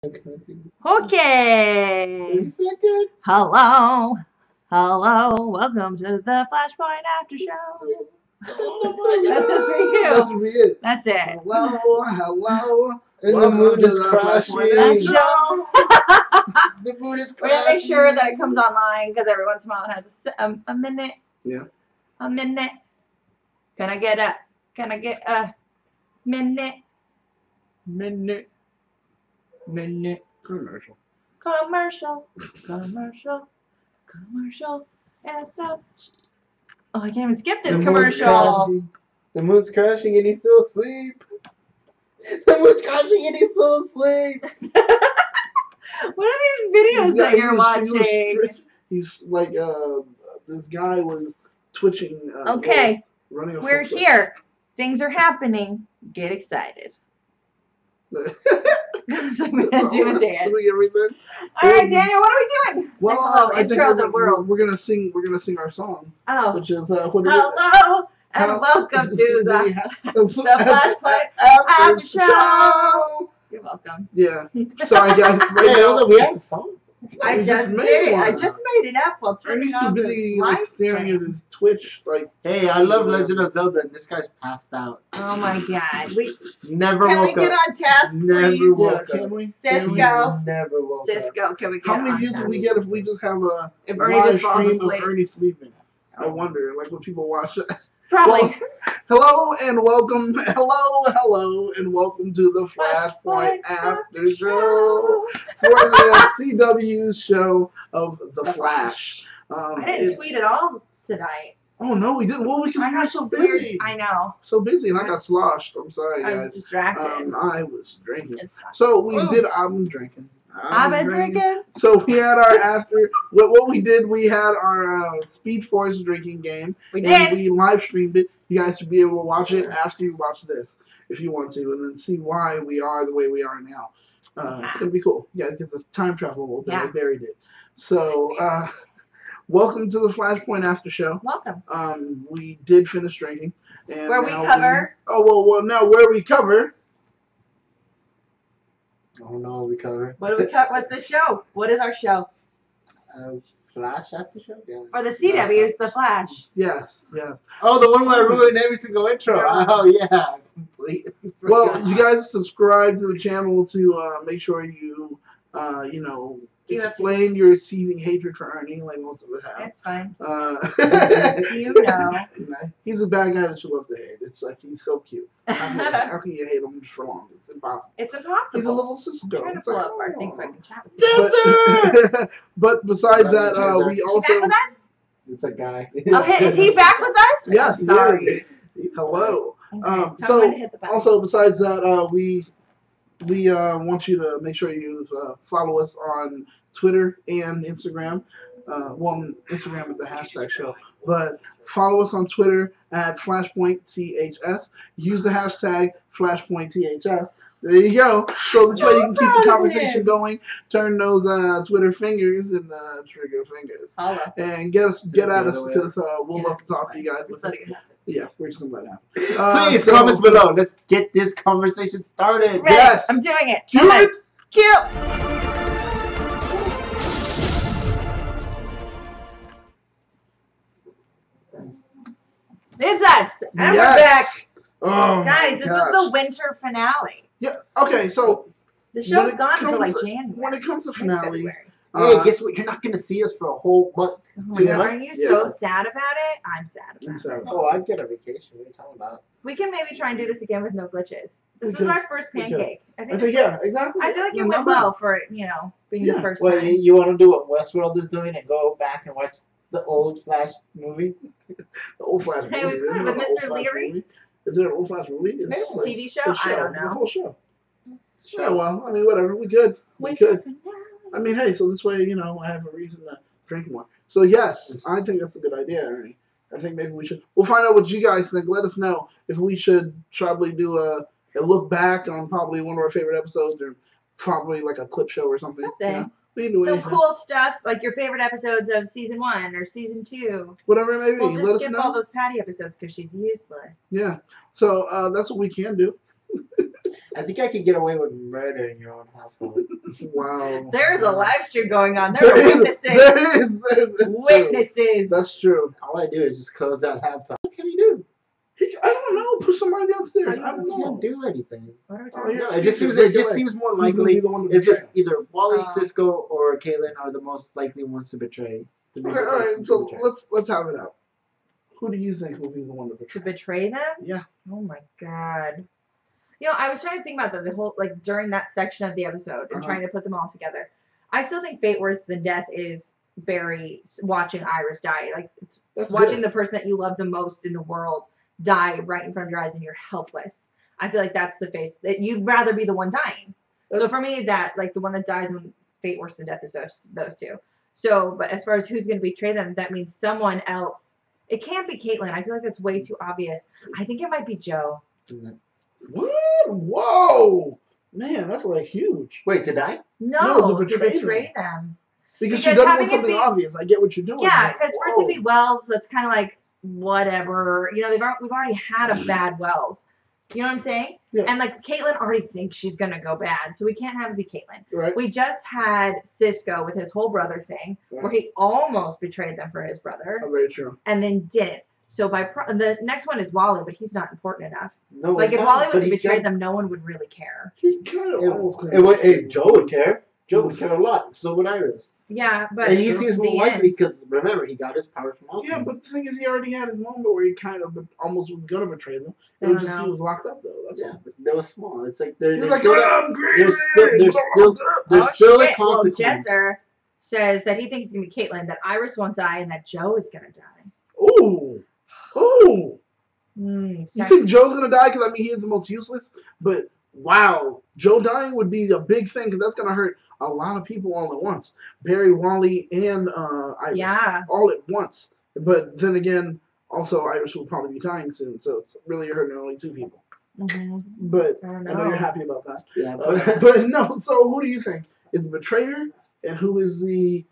Okay. Hello. Hello. Welcome to the Flashpoint After Show. That's just for you. That's for it. That's it. Hello. Hello. And the moon is crashing. The moon is crashing. We're gonna make sure that it comes online because every once in a while it has a minute. Yeah. A minute. Can I get a minute? Minute. Minute. Commercial. Commercial. Commercial. Commercial. And stop. Oh, I can't even skip this commercial. The moon's crashing and he's still asleep. The moon's crashing and he's still asleep. What are these videos that you're watching? He's like, this guy was twitching. Okay, running we're here. Things are happening. Get excited. Because I'm gonna do a dance. Doing everything. All right, Daniel, what are we doing? Well, I think intro the world. We're gonna sing our song. Oh. Which is Hello and welcome to the Flashpoint After Show. You're welcome. Yeah. Sorry, guys. Right now we have a song. I just did it. I just made it up while turning Ernie's too on busy the staring at his Twitch. Like, hey, I love Legend of Zelda. And this guy's passed out. Oh my God! Never Can woke we get up. on task, Never please? woke yeah, up. can we? Cisco. Never woke up. Cisco, can we get How many on views task? would we get if we just have a If Ernie live just falls stream asleep? of Ernie sleeping? I wonder, like, when people watch it. Probably. Well, hello and welcome. Hello and welcome to the Flashpoint After Show for the CW show of The Flash. I didn't tweet at all tonight. Oh no, we didn't. Well, because we were so busy. I know. So busy, and I got sloshed. I'm sorry, I guys. was distracted. I was drinking. It's fine. So we did. I'm drinking. I've been drinking. So we had our after. What we did, we had our Speed Force drinking game. We and did. we live streamed it. You guys should be able to watch it after you watch this, if you want to, and then see why we are the way we are now. It's gonna be cool. You guys get the time travel a little bit like Barry did. So welcome to the Flashpoint After Show. Welcome. We did finish drinking, and where we cover. Now where we cover. Oh no, we cover. What do we cover? What's the show? What is our show? Flash After Show? Yeah. For the CW is The Flash. Yes, yes. Oh, the one where I ruined every single intro. Oh, yeah. Well, you guys subscribe to the channel to make sure you, explain your seething hatred for Ernie, like most of it have. That's fine. You know. He's a bad guy that you love to hate. It's like, he's so cute. How can you hate him for long? It's impossible. It's impossible. He's a little Cisco. I'm trying to pull up our things so I can chat with you. But besides that, we also... Is he back with us? It's a guy. Okay, is he back with us? Yes, sorry. Hello. Okay, So, also, besides that, we want you to make sure you follow us on Twitter and Instagram. Instagram at the hashtag show. But follow us on Twitter at FlashpointTHS. Use the hashtag FlashpointTHS. There you go. So this way you can keep the conversation going. Turn those Twitter fingers and trigger fingers. And get at us because we'll love to talk to you guys. Yeah, we're just going to let it happen. Please, comments below. Let's get this conversation started. Ready. Yes. I'm doing it. Cue it. Cue. It's us. And we're back. Oh, guys, this was the winter finale. Yeah, okay, so... The show's gone until like January. When it comes to finales... Hey, guess what? You're not going to see us for a whole month. Aren't you so sad about it? I'm sad about it. Oh, I'd get a vacation. What are you talking about? We can maybe try and do this again with no glitches. This is our first pancake. I think yeah, exactly. I feel like it went well for, being the first time. You want to do what Westworld is doing and go back and watch the old Flash movie? The old Flash movie. Hey, we could with Mr. Leary. Is there an old Flash movie? Maybe it's a TV show? I don't know. The whole show. Yeah, well, I mean, whatever. We could. I mean, hey, so this way, I have a reason to drink more. So, yes, I think that's a good idea, Ernie. I think maybe we should. We'll find out what you guys think. Let us know if we should probably do a look back on probably one of our favorite episodes or probably like a clip show or something. We can do some cool stuff, like your favorite episodes of season 1 or season 2. Whatever it may be. We'll Let just us skip know. all those Patty episodes because she's useless. Yeah. So that's what we can do. I think I could get away with murder in your own household. Wow. There's a live stream going on. There are witnesses. There's Witnesses. That's true. All I do is just close that laptop. What can you do? I don't know. Push somebody downstairs. I don't You know. can't do anything. What are we Oh, talking yeah. about? It just seems more Who's gonna likely. be the one to It's just betray? either Wally, Oh. Cisco, or Caitlyn are the most likely ones to betray. To be Okay, the all first right. one to So betray. let's have it out. Who do you think will be the one to To betray? betray them? Yeah. Oh my god. You know, I was trying to think about that the whole like during that section of the episode and trying to put them all together. I still think fate worse than death is Barry watching Iris die. Like it's That's watching good. the person that you love the most in the world die right in front of your eyes and you're helpless. I feel like that's the face that you'd rather be the one dying. So for me, that like the one that dies when fate worse than death is those two. So, but as far as who's going to betray them, that means someone else. It can't be Caitlyn. I feel like that's way too obvious. I think it might be Joe. What? Whoa, man, that's like huge. Wait, to die? No, to to betray betray them. Because she Because doesn't having want it something be- obvious. I get what you're doing. Yeah, but because for it to be whoa. Wells, that's kind of like whatever. You know, we've already had a bad Wells. You know what I'm saying? Yeah. And like Caitlyn already thinks she's gonna go bad, so we can't have it be Caitlyn. Right. We just had Cisco with his whole brother thing, where he almost betrayed them for his brother, Very true. and then didn't. So the next one is Wally, but he's not important enough. No. Like he's if not, Wally but was to he betray can- them, no one would really care. He kind of almost. Hey, Joe would care. Joe would care a lot. So would Iris. Yeah, but And he seems more the likely end. because remember he got his powers from Alchemy. Yeah, but the thing is, he already had his moment where he kind of almost was gonna betray them. I It was don't just know. he was locked up though. That's Yeah, all. but that was small. It's like there's He was like, I'm greedy. there's still Oh, a shit. Well, consequence. Jetzer says that he thinks it's gonna be Caitlyn, that Iris won't die, and that Joe is gonna die. Ooh, ooh. You Second. think Joe's gonna die? Because I mean, he is the most useless. But wow, Joe dying would be a big thing because that's gonna hurt a lot of people all at once. Barry, Wally, and Iris. Yeah. All at once. But then again, also Iris will probably be dying soon, so it's really hurting only two people. Mhm. But I don't I know you're know. happy about that. Yeah, But no. So who do you think is the betrayer, and who is the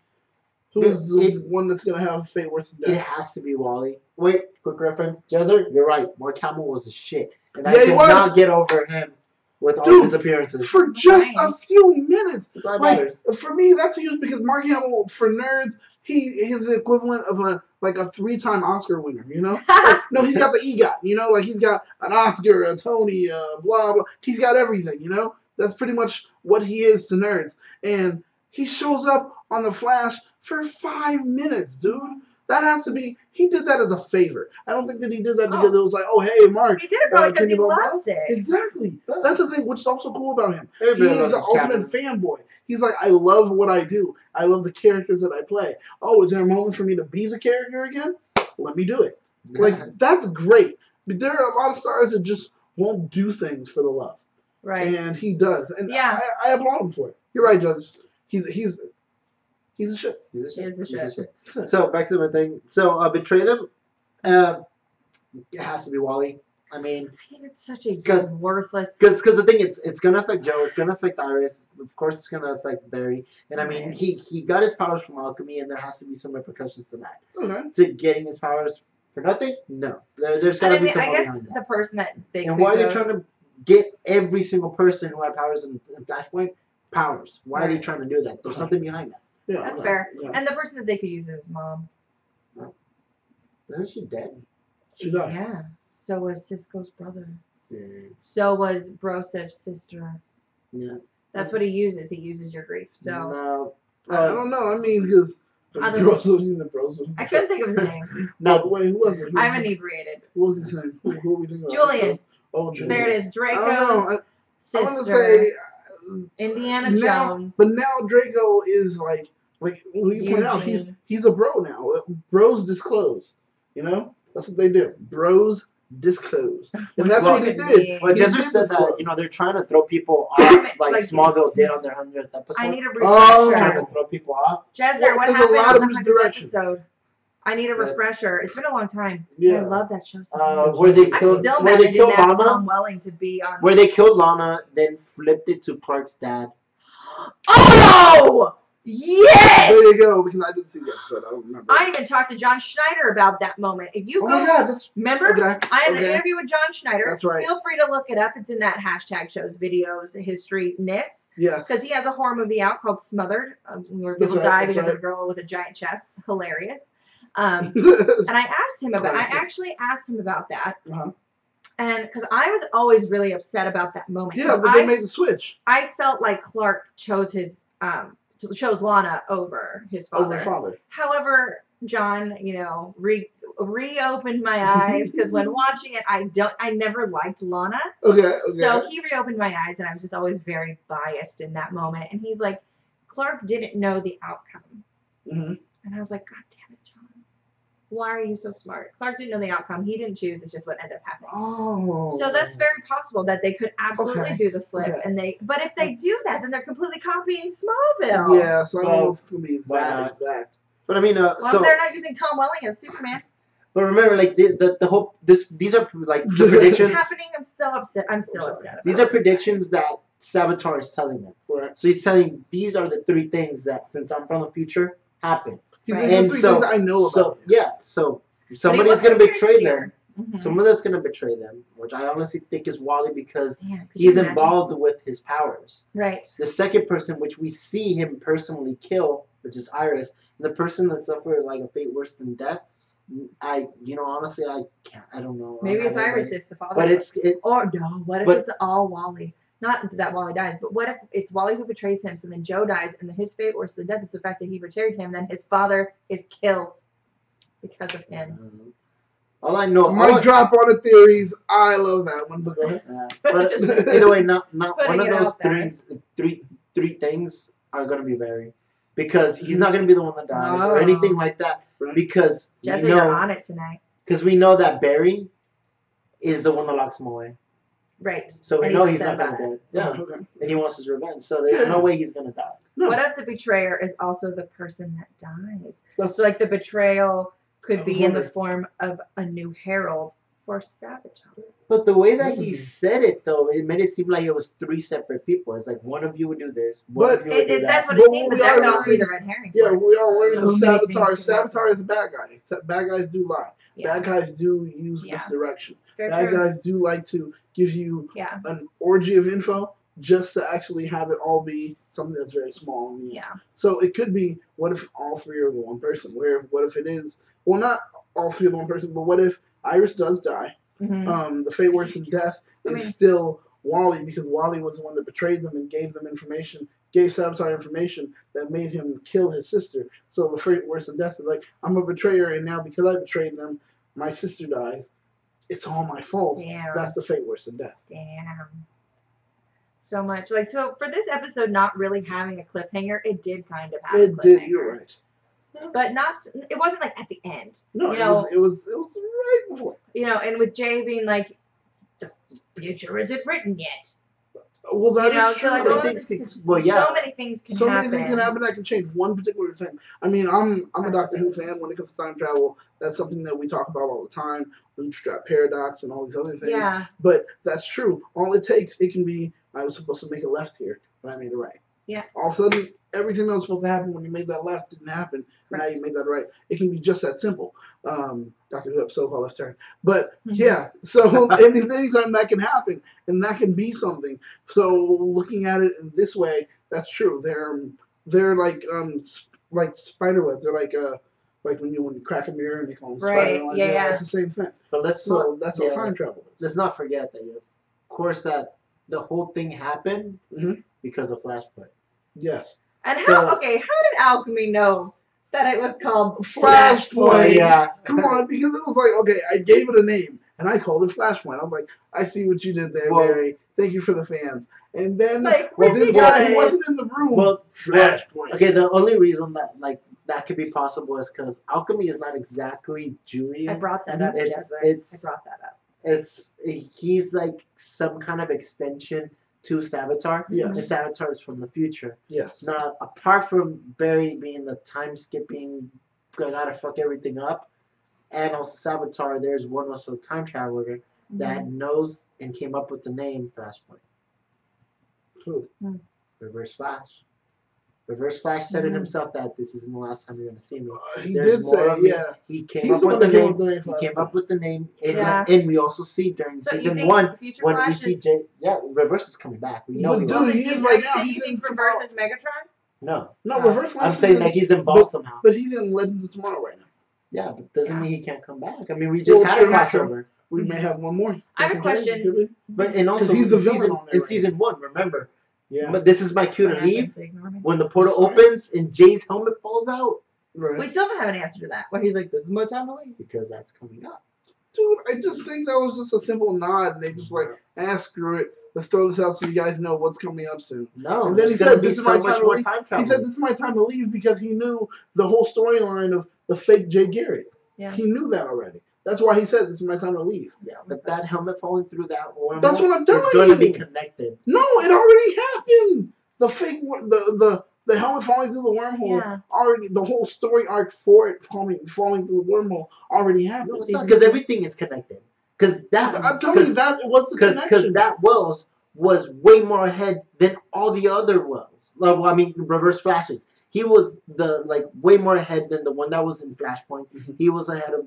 one that's gonna have fate worse than it death? has to be Wally. Wait, quick reference. Jezzer, you're right. Mark Hamill was a shit. And I Yeah, he cannot was. get over him with all Dude, his appearances. For just a Nice. few minutes. That's all that Like, matters. for me, that's huge because Mark Hamill, for nerds, he's the equivalent of a 3-time Oscar winner, you know? Like, no, he's got the EGOT, you know? Like, he's got an Oscar, a Tony, blah, blah. He's got everything, you know? That's pretty much what he is to nerds. And he shows up on The Flash for 5 minutes, dude. That has to be, he did that as a favor. I don't think that he did that because it was like, oh, hey, Mark. He did it probably because can he you blah, loves it. Exactly. That's the thing, which is also cool about him. He Everybody is loves the his ultimate Captain. fanboy. He's like, I love what I do. I love the characters that I play. Oh, is there a moment for me to be the character again? Let me do it. Like, that's great. But there are a lot of stars that just won't do things for the love. Right. And he does. And Yeah. I applaud him for it. You're right, Judge. He's a shit. He's a shit. He is the shit. So back to my thing. So betray them. It has to be Wally. I mean, I think it's such a 'Cause- worthless. because the thing it's gonna affect Joe. It's gonna affect Iris. Of course, it's gonna affect Barry. And I mean, he got his powers from alchemy, and there has to be some repercussions to that. Okay. To getting his powers for nothing? No. There's And gotta I be mean, some I more guess behind that. the person that they And could why are they go- trying to get every single person who had powers in Flashpoint powers? Why are they Right. trying to do that? There's something behind that. Yeah. That's okay. fair. Yeah. And the person that they could use is his mom. Isn't she dead? She does. Yeah. So was Cisco's brother. Yeah. So was Brosif's sister. Yeah. That's what he uses. He uses your grief. So No. I don't know. I mean, because Other- he's a bros. I couldn't think of his name. No. Wait, who was it? Who I'm was it? inebriated. What was his name? Who are we thinking about? Julian. Oh, Julian. There it is. Draco. I don't know. I want to sister. say Indiana now, Jones. but now Draco is like you pointed out, Eugene. he's a bro now. Bros disclose. You know, that's what they do. Bros disclose, and that's what he did. Well, He Jezzer did said that, disclose. they're trying to throw people off like Like- Smallville did on their 100th episode. I need a Oh. trying refresher. to throw people off. Jezzer, Well, what there's a happened lot on of the 100th misdirection. episode? I need a Yeah. refresher. It's been a long time. Yeah. I love that show so much. Where they I'm killed, still where mad they they killed didn't have Tom Lana, Welling to be on. where they killed Lana, then flipped it to Clark's dad. Oh! Yes! There you go, because I didn't see the episode. I don't remember. I even talked to John Schneider about that moment. If you Oh go, my God, that's remember, okay. I had an Okay. interview with John Schneider. That's right. Feel free to look it up. It's in that hashtag shows videos history-ness. Yes. Because he has a horror movie out called Smothered, where That's people right, die that's because right. of a girl with a giant chest. Hilarious. And I asked him about. Classic. I actually asked him about that. Uh-huh. And because I was always really upset about that moment. Yeah, but they made the switch. I felt like Clark chose his chose Lana over his father. Over father. However, John, you know, reopened my eyes because when watching it, I never liked Lana. Okay. So he reopened my eyes, and I was just always very biased in that moment. And he's like, Clark didn't know the outcome, and I was like, God damn it, John. Why are you so smart? Clark didn't know the outcome. He didn't choose. It's just what ended up happening. Oh. So that's very possible that they could absolutely do the flip, but if they do that, then they're completely copying Smallville. Yeah, so I don't know if it's gonna be that exact. But I mean, Well, they're not using Tom Welling as Superman. But remember, like the whole these are like the predictions. It's happening. I'm so upset. I'm still upset. These are predictions that Savitar is telling them. Correct. So he's telling these are the 3 things that, since I'm from the future, happen. These are the 3 things I know about. So somebody's gonna betray them. Mm-hmm. Someone that's gonna betray them, which I honestly think is Wally because Damn, he's involved with his powers. Right. The second person, which we see him personally kill, which is Iris, and the person that suffered like a fate worse than death. Honestly, I don't know. Maybe it's Iris if the father. But or no. What if it's all Wally? Not that Wally dies, but what if it's Wally who betrays him, so then Joe dies, and then his fate worse than death is the fact that he betrayed him, then his father is killed because of him. All I know. Mic drop on the theories. I love that one. But go ahead. But either way, not one of those three things are gonna be Barry, because he's not gonna be the one that dies or anything like that. Because Jesse, you're on it tonight. Because we know that Barry is the one that locks him away. Right. So we know he's not gonna die. Yeah. Okay. And he wants his revenge. So there's no way he's gonna die. No. What if the betrayer is also the person that dies? So like the betrayal could be in the form of a new herald for Savitar. But the way that he said it, though, it made it seem like it was 3 separate people. It's like one of you would do this, one of you would do that. That's what it seemed, but that could also be the red herring. Yeah, we already know Savitar. Savitar is the bad guy. Bad guys do lie. Yeah. Bad guys do use misdirection. Very bad true. guys do like to give you an orgy of info just to actually have it all be something that's very small. So it could be, what if all 3 are the one person? What if it is, well, not all 3 are the one person, but what if Iris does die? The fate worse than death is still Wally, because Wally was the one that betrayed them and gave them information, gave Savitar information that made him kill his sister. So the fate worse than death is like, I'm a betrayer, and now because I betrayed them, my sister dies. It's all my fault. Damn. That's the fate worse than death. Damn. So much. Like, so for this episode not really having a cliffhanger, it did kind of have a cliffhanger. It did, you're right. But it wasn't like at the end. No, it was right before. And with Jay being like, the future isn't written yet. Well, that is true. So, like, so many things can happen. So many things can happen that can change one particular thing. I mean, I'm a Doctor Who fan. When it comes to time travel, that's something that we talk about all the time. Bootstrap paradox and all these other things. Yeah. But that's true. All it takes, it can be, I was supposed to make a left here, but I made it right. Yeah. All of a sudden, everything that was supposed to happen when you made that left didn't happen. Right. Now you made that right. It can be just that simple. Doctor Who episode called Left Turn. But so anytime that can happen, and that can be something. So looking at it in this way, that's true. They're like spider webs. They're like when you crack a mirror and you call them spider lines. Yeah. It's the same thing. But that's how time travel is. Let's not forget that, of course, that the whole thing happened because of Flashpoint. Yes. And how did Alchemy know that it was called Flashpoint? Yeah. Come on, because it was like, okay, I gave it a name, and I called it Flashpoint. I'm like, I see what you did there, Barry. Thank you for the fans. And then, this guy wasn't in the room. Well, Flashpoint. Okay, the only reason that could be possible is because Alchemy is not exactly Julian. I brought that up. I brought that up. He's like some kind of extension to Savitar. Yes. And Savitar is from the future. Yes. Now, apart from Barry being the time skipping, gotta fuck everything up, and also Savitar, there's one also time traveler that knows and came up with the name Flashpoint. Who? Reverse Flash. Reverse Flash said it himself that this isn't the last time you're gonna see me. He There's did more say, of me. yeah. He came He's up the with one the that came name. up with the name. He came up with the name, Yeah. and we also see during So you season think 1 Future when we Flash see is- Reverse is coming back. We know But he dude, is. Well, he do is you, right are you now. saying He's you think in Reverse tomorrow. is Megatron? No, No, Oh. Reverse Flash. I'm saying that he's involved somehow. But he's in Legends of Tomorrow right now. Yeah, but doesn't Yeah. mean he can't come back. I mean, we just had a true, crossover. We may have one more. I have a Just in case, question. could we? But and also he's the in villain season, on there in right season 1, remember. Yeah. But this is my cue to What leave. happens? They ignore me. When the portal Sorry. opens and Jay's helmet falls out. Right. We still don't have an answer to that. Where he's like, "This is my time to leave." Because that's coming up. Dude, I just think that was just a simple nod, and they just like, screw it. Let's throw this out so you guys know what's coming up soon. No, And then there's he gonna said, be "This is so my much time to more leave." time He travel. said, "This is my time to leave," because he knew the whole storyline of the fake Jay Garrett. Yeah. He knew that already. That's why he said, "This is my time to leave." Yeah, but that helmet falling through that wormhole That's what I'm telling is going to be you. connected. No, it already happened. The fake, the helmet falling through the wormhole. Yeah. Already, the whole story arc for it falling through the wormhole already happened. No, it's not, because everything is connected. Because that, I'm telling you, that was the connection. because that Wells was way more ahead than all the other Wells. Like, well, I mean, Reverse Flashes. He was way more ahead than the one that was in Flashpoint. Mm-hmm. He was ahead of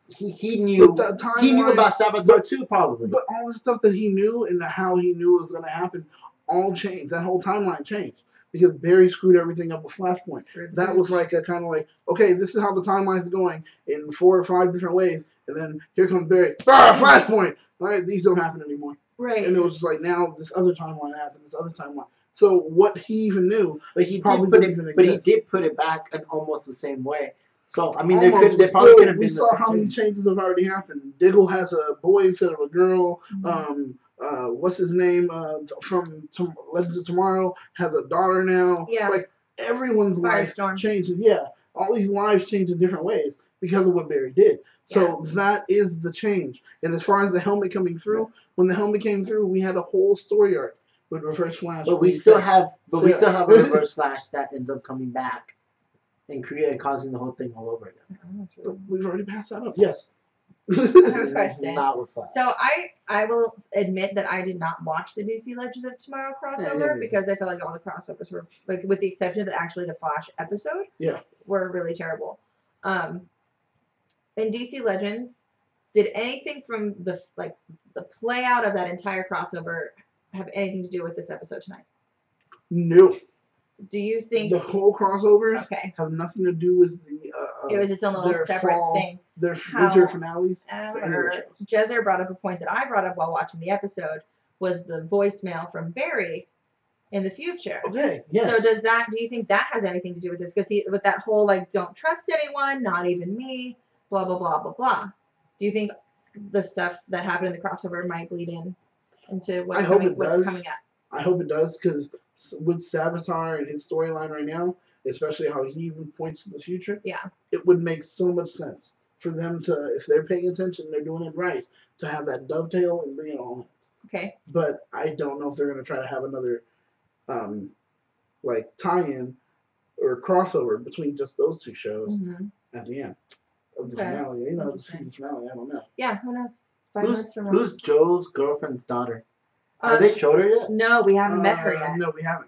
he knew But the he knew timeline- about Savitar too, probably. But all the stuff that he knew and how he knew it was going to happen all changed. That whole timeline changed because Barry screwed everything up with Flashpoint. That was like a kind of like, okay, this is how the timeline's going in 4 or 5 different ways, and then here comes Barry. Flashpoint. All right, these don't happen anymore. Right. And it was just like now this other timeline happened. This other timeline. So what he even knew, But he probably did put didn't even it. But he exist. did put it back in almost the same way. So I mean, almost, there but probably still, could have we been. saw how many changes have already happened. Diggle has a boy instead of a girl. Mm-hmm. What's his name from Legends of Tomorrow has a daughter now. Yeah. Like everyone's life Firestorm. changing. Yeah, all these lives change in different ways because of what Barry did. So that is the change. And as far as the helmet coming through, when the helmet came through, we had a whole story arc with Reverse Flash. But we still have a Reverse Flash that ends up coming back and causing the whole thing all over again. Oh, We've already passed that up. Yes. I have a question. Not with Flash. So I will admit that I did not watch the DC Legends of Tomorrow crossover because I felt like all the crossovers were, like, with the exception of actually the Flash episode, were really terrible. In DC Legends, did anything from the play out of that entire crossover have anything to do with this episode tonight? No. Do you think The whole crossovers have nothing to do with the it was its own little separate thing? Their winter finales. Jezer brought up a point that I brought up while watching the episode was the voicemail from Barry in the future. Okay, yes. So do you think that has anything to do with this? Because with that whole don't trust anyone, not even me, blah blah blah blah blah. Do you think the stuff that happened in the crossover might bleed into what's coming up? I hope it does, because with Savitar and his storyline right now, especially how he even points to the future, it would make so much sense for them to, if they're paying attention, they're doing it right, to have that dovetail and bring it all in. Okay. But I don't know if they're going to try to have another tie-in or crossover between just those two shows at the end of the finale. The season finale, I don't know. Yeah, who knows? 5 months from now. Who's Joe's girlfriend's daughter? Have they showed her yet? No, we haven't met her yet. No, we haven't.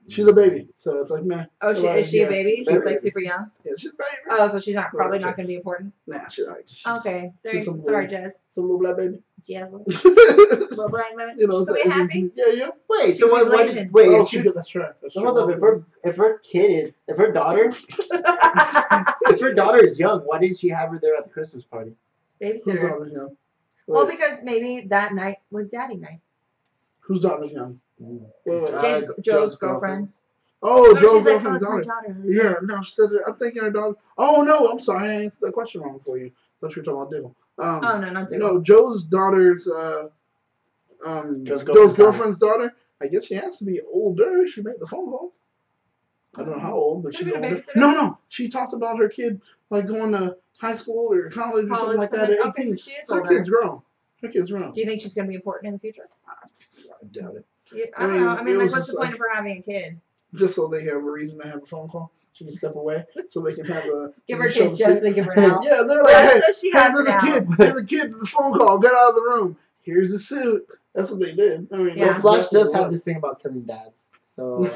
She's a baby, so it's like, man. Oh, is she a baby? She's super young? Yeah, she's a baby. Oh, so she's probably not going to be important? Nah, she's alright. Okay. Sorry, Jess. Some little black baby. Jess. Little black baby. She'll be happy? Yeah. Wait, so wait, oh, that's right. Hold up, if her daughter is young, why didn't she have her there at the Christmas party? Babysitter. Well, because maybe that night was daddy night. Whose daughter's young? Joe's girlfriend. Oh, Joe's girlfriend's daughter. Yeah, no, she said I'm thinking her daughter. Oh, no, I'm sorry. I answered that question wrong for you. I thought you were talking about Diggle. Oh, no, not Diggle. No, Joe's daughter's, Joe's girlfriend's daughter. I guess she has to be older. She made the phone call. I don't know how old, but she's older. No. She talked about her kid, going to high school or college or something like that at 18. Okay, so she is older. Her kid's grown. Do you think she's going to be important in the future? I doubt it. I don't know. I mean, what's the point of her having a kid? Just so they have a reason to have a phone call. She can step away so they can have a... Give her a kid just to give her an out. Yeah, they're like, hey, there's a kid. There's a kid to the phone call. Get out of the room. Here's the suit. That's what they did. I mean, Flash does have this thing about killing dads. So I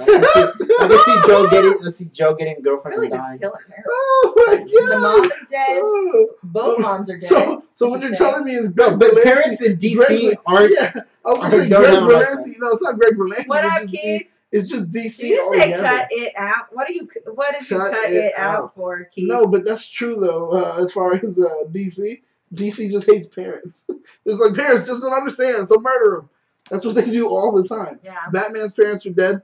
can see Joe getting a girlfriend Really and just dying. killing her. Oh my god. The mom is dead. Oh. Both moms are dead. So what you're telling me is No, but parents in DC aren't. Yeah, I was gonna say don't Greg have like Berlanti. No, it's not Greg Berlanti. What it's up, just Keith? It's just DC Did you say altogether. cut it out? What did you cut it out for, Keith? No, but that's true though. As far as DC just hates parents. It's like parents just don't understand, so murder them. That's what they do all the time. Yeah. Batman's parents are dead.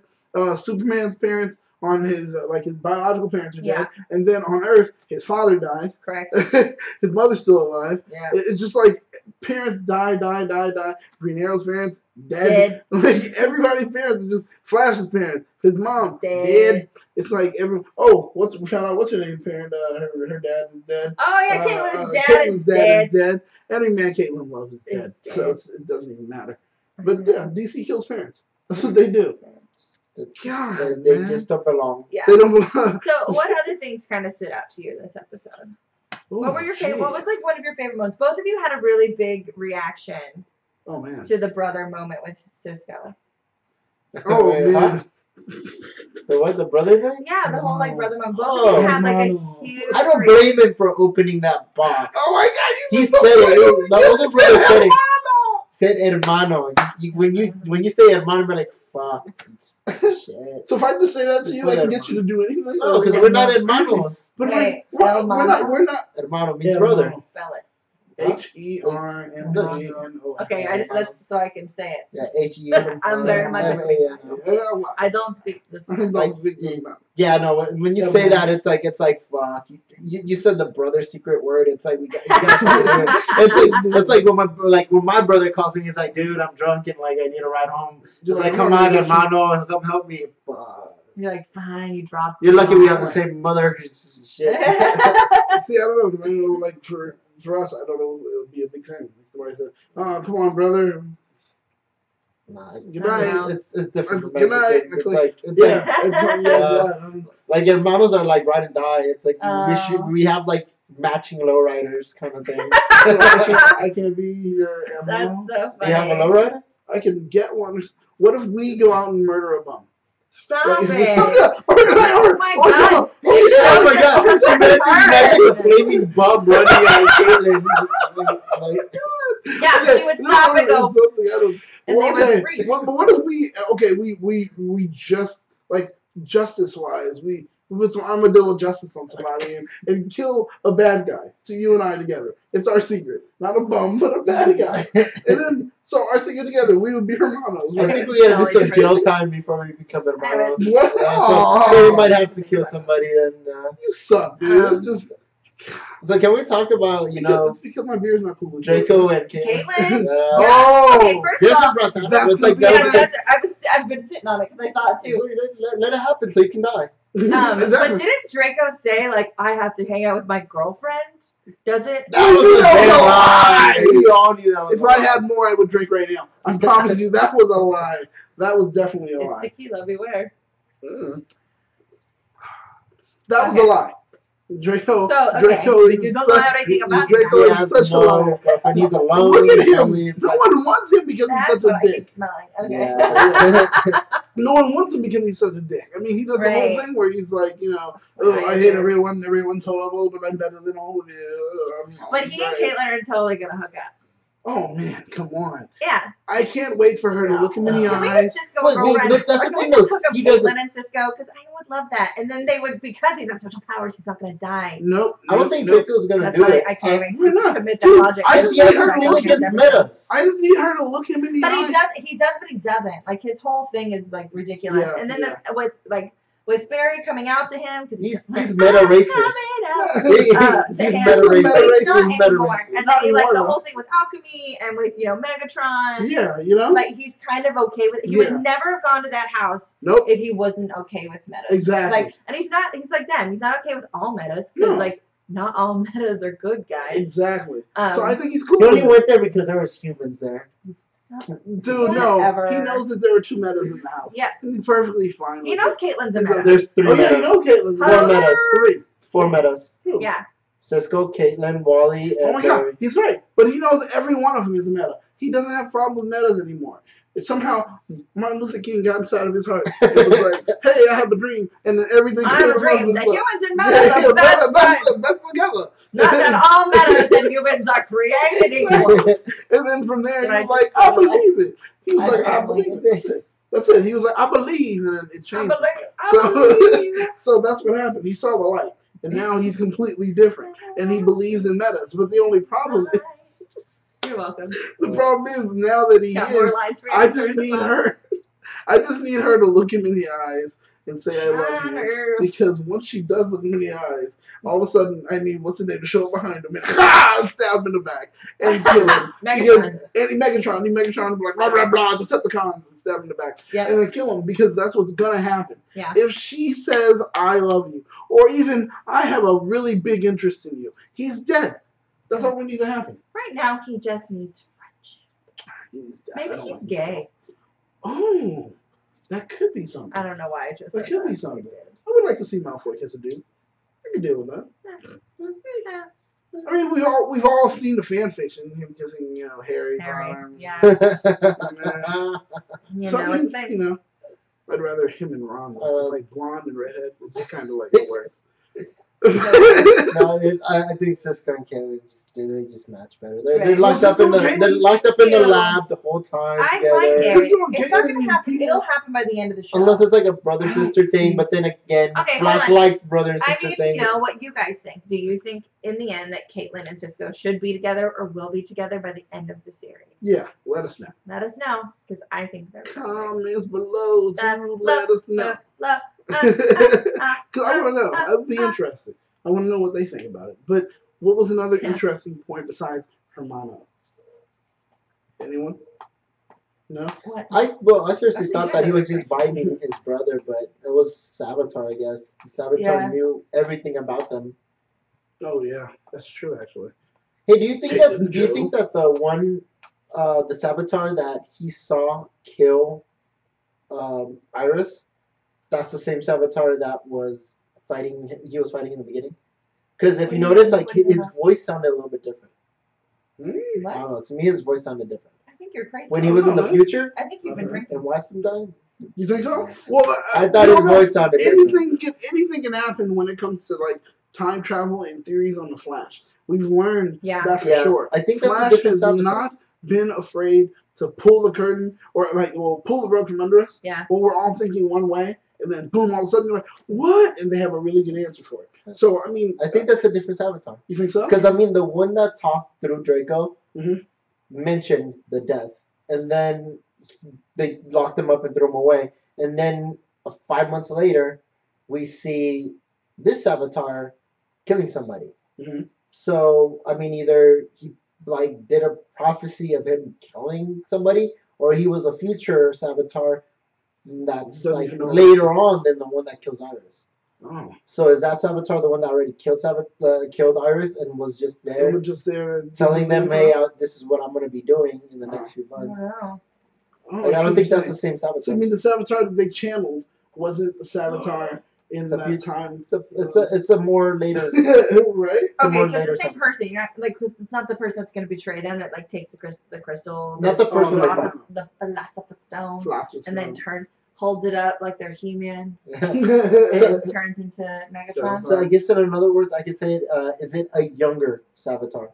Superman's parents on his his biological parents are dead, and then on Earth his father dies. Correct. His mother's still alive. Yeah. It's just like parents die. Green Arrow's parents dead. Like everybody's parents are just Flash's parents. His mom dead. It's like what's her name? Parent her dad is dead. Oh yeah, Caitlyn's dad is dead. Any man Caitlyn loves is dead. So it doesn't even matter. But yeah, DC kills parents. That's what they do. God, they just don't belong. Yeah. They don't belong. So, what other things kind of stood out to you this episode? What were your favorite? What was like one of your favorite moments? Both of you had a really big reaction. Oh man. To the brother moment with Cisco. Oh man. The brother thing? Yeah, the whole like brother moment. Both of you had like a huge. I don't blame him for opening that box. Oh my god, he said it. The older brother said it. Said hermano. When you say hermano, I'm like, fuck. Shit. So if I just say that to you, I can get you to do anything? No, because we're not hermanos. But we're not. Hermano means brother. Spell it. HERMANO. Okay, so I can say it. Yeah, HERMANO. I'm very much. I don't speak this. Yeah, no. When you say that, it's like fuck. You said the brother secret word. It's like it's like when my brother calls me. He's like, dude, I'm drunk and like I need a ride home. It's like, come on, hermano, come help me. Fuck. You're like, fine, you dropped. You're lucky we have the same mother. Shit. See, I don't know because I know like for us, I don't know, it would be a big thing. Somebody said, "Oh, come on, brother." Nah, good night. It's different. Good night. It's like hermanos are like ride and die. It's like we have like matching lowriders kind of thing. I can be your hermano. That's so funny. You have a lowrider? I can get one. What if we go out and murder a bum? Stop it! Oh my god! Oh my god! Imagine a flaming bum running at Caitlyn. Yeah, she would stop and go. And they would freeze. But what if we just like justice-wise, we put some armadillo justice on somebody and kill a bad guy. So you and I together. It's our secret. Not a bum, but a bad guy. And then, so our secret together, we would be hermanos. I think we gotta do some jail time before we become hermanos. What? So we might have to kill somebody and... You suck, dude. It's just... So can we talk about, it's because my beer's not cool with Draco and Caitlyn? Oh! Okay, first of all, I've been sitting on it because I saw it too. Let it happen so you can die. But didn't Draco say, like, I have to hang out with my girlfriend? Does it? That was a lie! We all knew that was a lie. If I had more, I would drink right now. I promise you, that was a lie. That was definitely a lie. It's tequila, beware. That was a lie. Draco is such a liar. And he's alone. Look at him. No one wants him because he's such a dick. Keep smelling. Okay. Yeah. No one wants him because he's such a dick. I mean, he does the whole thing where he's like, I hate everyone's horrible, but I'm better than all of you. But he and Caitlyn are totally gonna hook up. Oh man, come on. Yeah. I can't wait for her to look him in the eyes. That's the thing though. Caitlyn and Cisco, because I would love that. And then they would, because he's got special powers, he's not going to die. Nope. I don't think Draco's going to do it. I can't even commit that logic. I just need her to look against Metas. I just need her to look him in the eyes. But he does, but he doesn't. Like, his whole thing is, like, ridiculous. And then with Barry coming out to him, because he's meta racist. He's meta racist. Not anymore. And then like the whole thing with alchemy and with Megatron. Yeah, like he's kind of okay with it. He would never have gone to that house if he wasn't okay with metas. Exactly. Like, and he's like them. He's not okay with all metas because like not all metas are good guys. Exactly. So I think he's cool. He only went there because there was humans there. Dude, no. He knows that there were 2 metas in the house. Yeah. He's perfectly fine with He knows Caitlyn's a meta. There's 3 metas. Yeah, he knows Caitlyn's 4 metas. 3. 4 metas. Yeah. Cisco, Caitlyn, Wally, and oh my god, he's right. But he knows every one of them is a meta. He doesn't have problems with metas anymore. Somehow Martin Luther King got inside of his heart. It was like, hey, I have a dream, and then everything. I have a dream that humans and metas are that's together. Not that all metas and humans are created equal. And then from there, he was like, I believe it. He was like, I believe it. That's it. He was like, I believe, and then it changed. I believe. So that's what happened. He saw the light, and now he's completely different, and he believes in metas. But the only problem is, you're welcome. The problem is now that he is, I just need her. I just need her to look him in the eyes and say I love you. Because once she does look him in the eyes, all of a sudden I need what's the name to show up behind him and stab him in the back and kill him. Megatron, Megatron be like blah blah blah, Decepticons and stab him in the back and then kill him because that's what's gonna happen. Yeah. If she says I love you, or even I have a really big interest in you, he's dead. That's all we need to happen. Right now, he just needs friendship. Maybe he's gay. Oh, that could be something. I don't know why I just. That could be something. I would like to see Malfoy kiss a dude. I could deal with that. I mean, we've all seen the fan fiction, him kissing, Harry. Yeah. I'd rather him and Ron. Like blonde and redhead. It's kind of like it works. No, I think Cisco and Caitlin just match better. They're locked up in the lab the whole time. I together. like it. It's not gonna happen. It'll happen by the end of the show. Unless it's like a brother sister thing, but then again, Flash likes brother sister thing. I need to know what you guys think. Do you think in the end that Caitlin and Cisco should be together or will be together by the end of the series? Yeah, let us know. Let us know because I think they're comments below to let us know. Because I want to know. I would be interested. I want to know what they think about it. But what was another interesting point besides Hermano? Anyone? No? What? I seriously thought that he was just vibing his brother, but it was Savitar, I guess. Savitar knew everything about them. Oh yeah, that's true actually. Hey, do you think that the one the Savitar that he saw kill Iris, that's the same Savitar that was fighting in the beginning? Because if you notice, like his voice sounded a little bit different. I don't know. To me, his voice sounded different. I think you're crazy. When he was in the future, I think you've been drinking. And watched him die. You think so? Well, I thought his voice sounded different. Anything can happen when it comes to like time travel and theories on the Flash. We've learned that for sure. I think Flash has not been afraid to pull the curtain or pull the rug from under us. Yeah. When we're all thinking one way, and then boom, all of a sudden you're like, what? And they have a really good answer for it. So I mean, I think that's a different Savitar. You think so? Because I mean, the one that talked through Draco mentioned the death, and then they locked him up and threw him away, and then 5 months later, we see this Savitar killing somebody. So I mean, either he like did a prophecy of him killing somebody, or he was a future Savitar that's like later on than the one that kills Iris. Oh. So is that Savitar the one that already killed Iris and was just there? They were just there telling them, hey, this is what I'm going to be doing in the next few months. Wow. I don't think that's the same Savitar. So you mean the Savitar that they channeled wasn't the Savitar in that time? It's a more later, right? Okay, so it's the same person. You're not like, cause it's not the person that's going to betray them that like takes the crystal. Not the person the Philosopher's Stone, and then holds it up like they're He-Man, and turns into Megatron. So I guess in other words, I could say, is it a younger Savitar?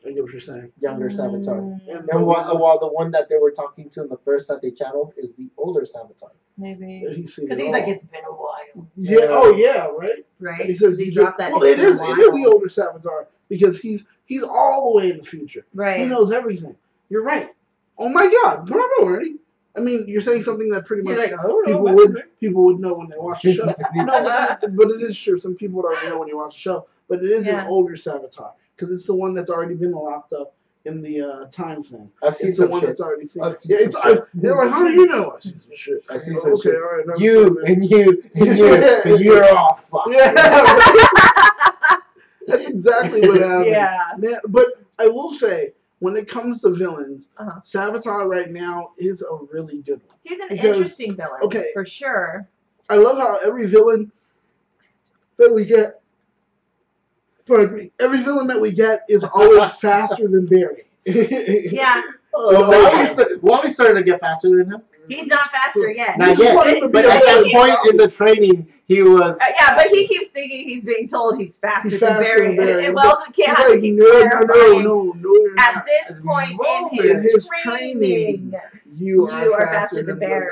I get what you're saying. Younger Savitar. And while the one that they were talking to in the first that they channeled is the older Savitar. Maybe. Because he's like, it's been a while. Yeah. Oh, yeah. Right. Right. And he says he dropped that. Well, it is the older Savitar because he's all the way in the future. Right. He knows everything. You're right. Oh my God! Bravo, Ernie. I mean, you're saying something that pretty much people would know when they watch the show. No, but it is true. Some people would already know when you watch the show. But it is an older Savitar because it's the one that's already been locked up in the time thing. I've seen the one that's already seen. They're like, how do you know? I see some shit. I see some shit. All right. No, you and you're off. Yeah. That's exactly what happened. Yeah. Man, but I will say, when it comes to villains, Savitar right now is a really good one. He's an interesting villain. Okay. For sure. I love how every villain that we get, every villain that we get is always faster than Barry. Yeah. Wally's starting to get faster than him. He's not faster yet. Not yet. But at that point in the training, he was. Yeah, but he keeps thinking he's being told he's faster than Barry. And Wells can't He's have like, to keep no, you're At not. this point in his training, you are faster than Barry.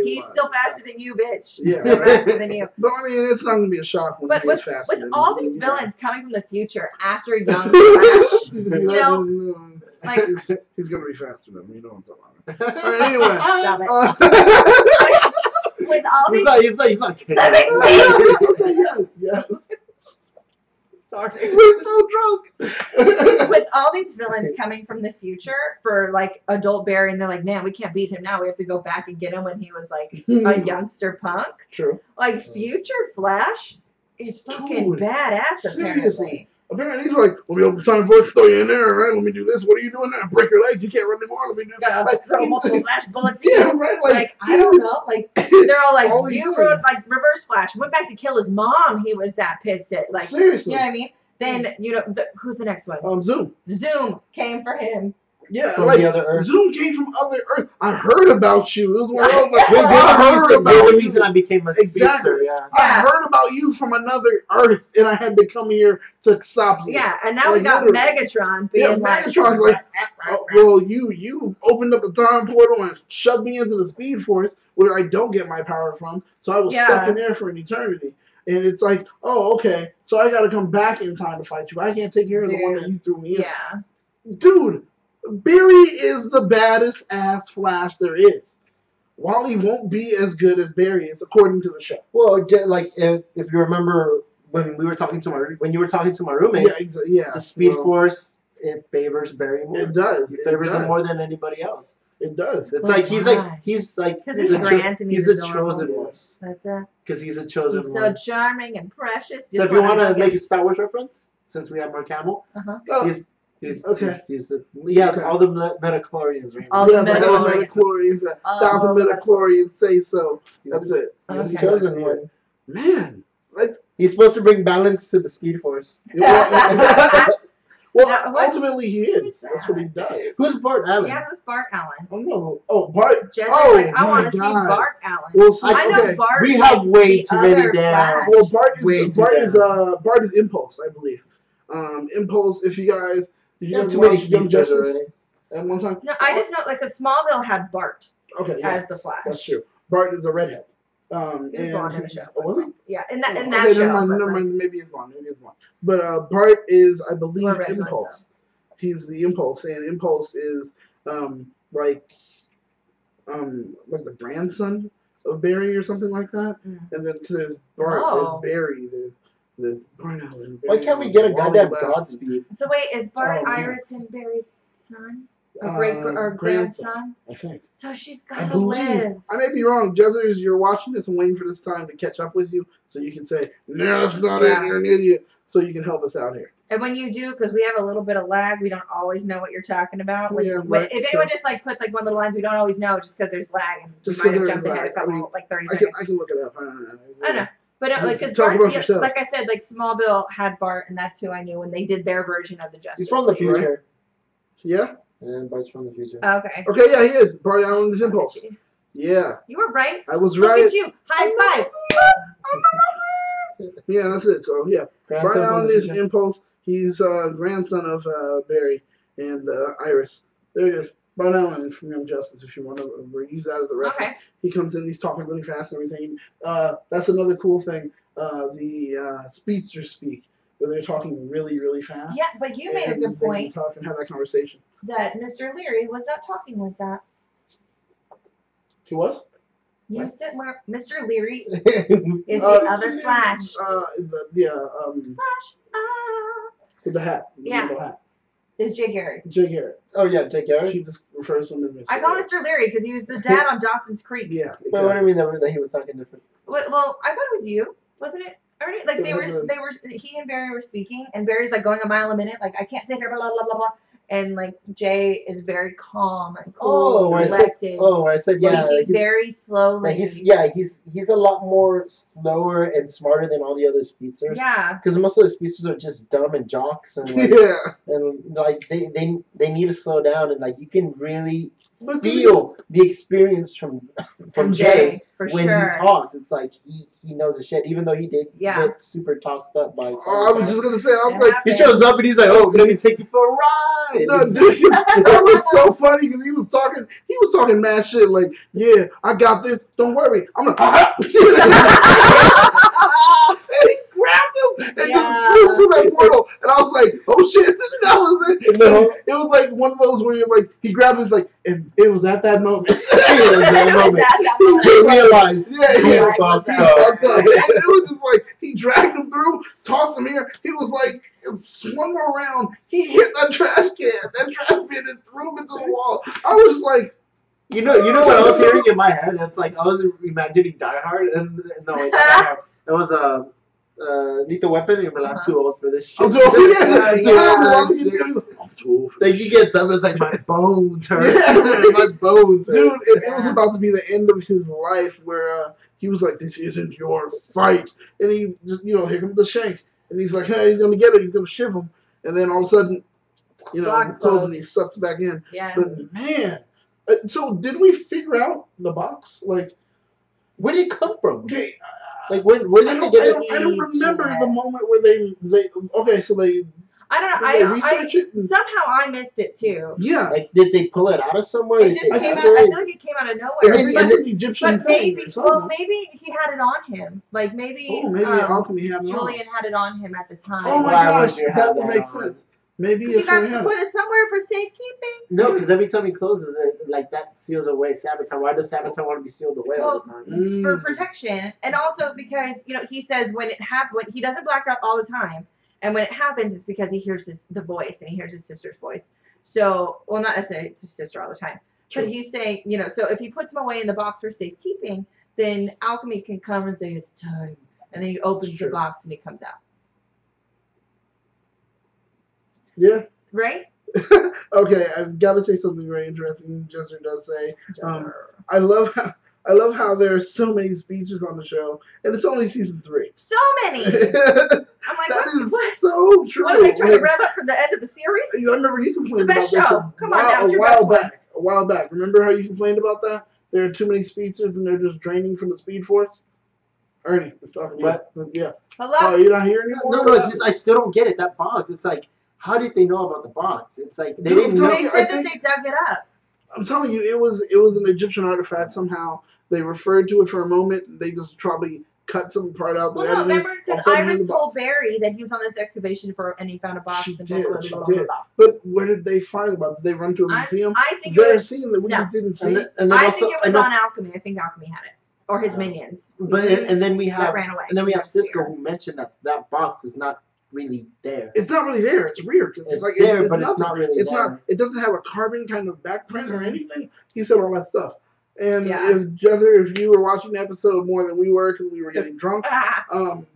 He's still faster than you, bitch. Yeah. Still faster than you. But I mean, it's not going to be a shock when he is faster. With all these villains coming from the future after young Flash, you know, like he's going to be faster than me. You know what I'm talking about. All right, anyway. Stop it. With all these, he's not kidding. Okay, yes. Sorry. We're so drunk. With all these villains coming from the future for like adult Barry, and they're like, man, we can't beat him now. We have to go back and get him when he was like a youngster punk. True. Like future Flash is fucking badass. Seriously. Apparently he's like, let me open the time voice, throw you in there, right? Let me do this. What are you doing now? Break your legs. You can't run anymore. Let me do that. Like, throw multiple Flash bullets. Yeah, right. Like I don't know. Like they're all like, all you wrote like Reverse Flash. Went back to kill his mom. He was that pissed at like. Seriously. You know what I mean? Then you know who's the next one? Zoom. Zoom came for him. Yeah, from like the other Earth. Zoom came from other Earth. I heard about you. It was one of those like, the reason I became a speedster. Yeah. I heard about you from another Earth, and I had to come here to stop you. Yeah, and now we got Megatron being like, Megatron's like, well, you opened up the time portal and shoved me into the Speed Force, where I don't get my power from, so I was stuck in there for an eternity. And it's like, oh, okay, so I got to come back in time to fight you. I can't take care of the one that you threw me in. Yeah. Dude, Barry is the baddest ass Flash there is. Wally won't be as good as Barry is, according to the show. Well, like if you remember when you were talking to my roommate, the Speed Force, it favors Barry more. It does. It favors him more than anybody else. It does. It's like he's the chosen one. That's it. Because he's a chosen one. He's so charming and precious. So if you want to make a Star Wars reference, since we have Mark Hamill, He's all the metachlorians right now. All the metachlorians, 1,000 metachlorians say so. That's it. He's the chosen one. Man, like he's supposed to bring balance to the Speed Force. Well, ultimately he is. That's what he does. Who's Bart Allen? Yeah, who's Bart Allen? I don't know. Oh, Bart. I want to see Bart Allen. Well, see, I know Bart. We have way too many damn. Well, Bart is Impulse, I believe. Impulse. If you guys. Did you guys watch Young Justice at one time? No, I just know like a Smallville had Bart as the Flash. That's true. Bart is a redhead. He was blonde in the show. Oh, was he? Yeah, in that show. Never mind. Maybe he's blonde. But Bart is, I believe, Impulse. He's the Impulse, and Impulse is like the grandson of Barry or something like that. And then because there's Bart, there's Barry, there's Bart Allen. Why can't we get a goddamn Godspeed? So wait, is Bart Iris and Barry's son? Or grandson? I think. So she's gotta live. I may be wrong. Jezzers, you're watching this and waiting for this time to catch up with you so you can say, no, that's not it, you're an idiot. So you can help us out here. And when you do, because we have a little bit of lag, we don't always know what you're talking about. If anyone just like puts like one little lines, we don't always know just because there's lag and we might have jumped ahead a couple, like 30 seconds. I can look it up. I don't know. But because Bart, like I said, like Smallville had Bart, and that's who I knew when they did their version of the Justice. He's from the future. Right? Yeah? And Bart's from the future. Okay. Okay, yeah, he is. Bart Allen is Impulse. Yeah. You were right. I was right. Look at you. High five. Yeah, that's it. So, yeah. Bart Allen is Impulse. He's grandson of Barry and Iris. There it is. Bart Allen from Young Justice, if you want to use that as a reference. Okay. He comes in, he's talking really fast and everything. That's another cool thing. The Speedster speak, where they're talking really, really fast. Yeah, but you made a good point. Talk and have that conversation. That Mr. Leary was not talking like that. He was? You said where Mr. Leary is the other Flash. Flash. With the hat. The hat. Is Jay Garrick. Jay Garrick. Oh, yeah, Jay Garrick. She just refers to him as Mr. I call Mr. Leary because he was the dad on Dawson's Creek. Yeah. Exactly. But what do you mean that he was talking different? Well, I thought it was you, wasn't it? Ernie? Like he and Barry were speaking, and Barry's like going a mile a minute, like I can't sit here, blah blah blah blah. and like Jay is very calm and cool, where collected. I said yeah, Speaking very slowly. He's a lot more slower and smarter than all the other speedsters. Yeah. Because most of the speedsters are just dumb and jocks and like, and like they need to slow down, and like you can really feel the experience from Jay when he talks. It's like he knows his shit, even though he did get super tossed up by. I was just gonna say, I was like, he shows up and he's like, "Oh, let me take you for a ride." No, dude, that was so funny because he was talking mad shit. Like, yeah, I got this. Don't worry, I'm gonna. And he grabbed him and just flew through that portal, and I was like, "Oh shit!" That was it. No. It was like one of those where you're like, he grabbed him, he's like, and it was at that moment. He realized, he fucked up. It was just like he dragged him through, tossed him here. He was like, swung around. He hit that trash can. That trash can and threw him into the wall. I was just like. You know what I was hearing in my head? It's like I was imagining Die Hard, and no, wait, not Die Hard. It was Lethal Weapon. You're like, I'm too old for this shit. I'm too old for this shit. I'm too old for this shit. Like you get something that's like my bones hurt. My bones hurt. Dude, it was about to be the end of his life where he was like, "This isn't your fight," and he just, here comes the shank, and he's like, "Hey, he's gonna get it. He's gonna shiv him," and then all of a sudden, closes and he sucks back in. Yeah. But man. So did we figure out the box? Like, where did it come from? Okay, like where did they get it? I don't remember the moment where they okay, so they. I don't know. They research it and, somehow I missed it too. Yeah. Like, did they pull it out of somewhere? It just came out. I feel like it came out of nowhere. And then Egyptian but maybe he had it on him. Like maybe. Oh, maybe Alchemy had it Julian had it on him at the time. Oh my gosh, that would make sense. Maybe you got to put it somewhere for safekeeping. No, because every time he closes it, like that seals away Savitar. Why does Savitar want to be sealed away all the time? For protection, and also because he says when he doesn't black out all the time, and when it happens, it's because he hears the voice and he hears his sister's voice. So, well, not necessarily it's his sister all the time, but he's saying, so if he puts him away in the box for safekeeping, then Alchemy can come and say it's time, and then he opens the box and he comes out. Yeah. Right? Okay, I've got to say something very interesting. Jesser does say, I love how there are so many speeches on the show, and it's only season 3. So many. I'm like, what? So true. What are they trying to rev up for the end of the series? I remember you complained about this a while back. Remember how you complained about that? There are too many speedsters and they're just draining from the speed force. Ernie, we're talking about yeah. Hello? Oh, you're not here anymore? No, it's just I still don't get it. That box. It's like, how did they know about the box? It's like they didn't know. They said that they dug it up. I'm telling you, it was an Egyptian artifact. Somehow they referred to it for a moment. And they just probably cut some part out. Well, no, remember because Iris told Barry that he was on this excavation and he found a box. She did. But where did they find the box? Did they run to a museum? I think it was scene that we just didn't see. I think it was on Alchemy. I think Alchemy had it. Or his minions. But and then we have ran away. And then we have Cisco who mentioned that box is not really there. It's not really there. It's weird. It's like there, but it's not really it's there. Not. It doesn't have a carbon kind of backprint or anything. He said all that stuff. And if you were watching the episode more than we were because we were getting drunk,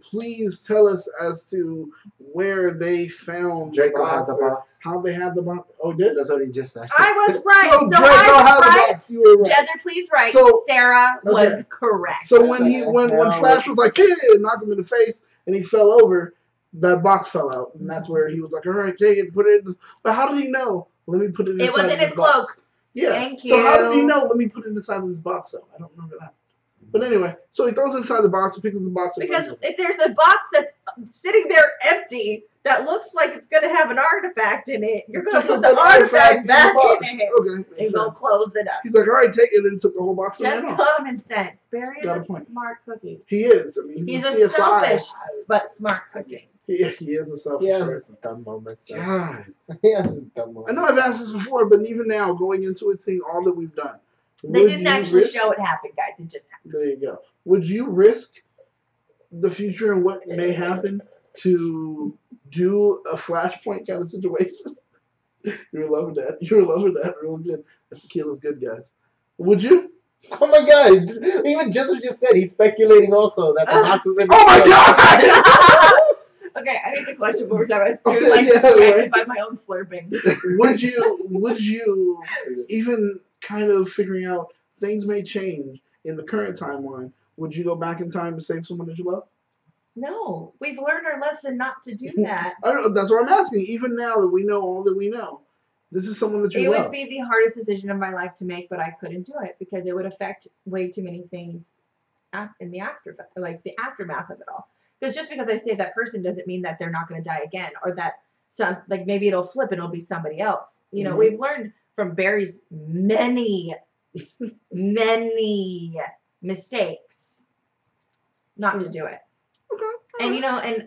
please tell us as to where they found Draco had the box. How they had the box. Oh, did? That's what he just said. I was right. So Draco had the box. You were right. Jezzer, please write. So, Sarah was correct. So when Flash was like, "Hey," knocked him in the face, and he fell over, that box fell out, and that's where he was like, "All right, take it, put it in." But how did he know? Let me put it inside. It was in his cloak. Yeah. Thank you. So how did he know? Let me put it inside this box, though. I don't remember that. But anyway, so he throws it inside the box and picks up the box. Because if there's a box that's sitting there empty that looks like it's going to have an artifact in it, you're going to put the artifact back in it. Okay. And go close it up. He's like, all right, take it, and then took the whole box. Just common sense. Barry is a smart cookie. He is. I mean, he's a selfish but smart cookie. He is a selfish person. He has some dumb moments. Though. God. He has some dumb moments. I know I've asked this before, but even now, going into it, seeing all that we've done. They didn't actually show it happen, guys. It just happened. There you go. Would you risk the future and what may happen to do a Flashpoint kind of situation? You're loving that. You're loving that real good. That tequila's good, guys. Would you? Oh my God! Even Jesser just said he's speculating also that the box was in. Oh my God! Okay, I need the question one more time. I was too Okay, yeah, distracted right. by my own slurping. Would you even kind of figuring out things may change in the current timeline? Would you go back in time to save someone that you love? No, we've learned our lesson not to do that. I don't know. That's what I'm asking. Even now that we know all that we know, this is someone that you It love. would be the hardest decision of my life to make, but I couldn't do it because it would affect way too many things in the the aftermath of it all. Because just because I save that person doesn't mean that they're not going to die again, or that maybe it'll flip and it'll be somebody else. You know, we've learned from Barry's many mistakes not to do it. Okay. And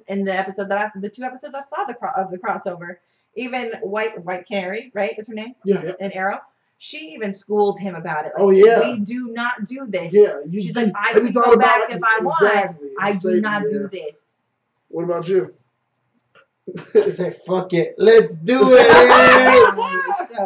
in the episode the 2 episodes I saw of the crossover, even White Canary, right, is her name? Yeah. And Arrow. She even schooled him about it. Like, oh yeah. We do not do this. Yeah. She's like, I can go back if I want. Exactly. I do not do this. What about you? I say, fuck it. Let's do it.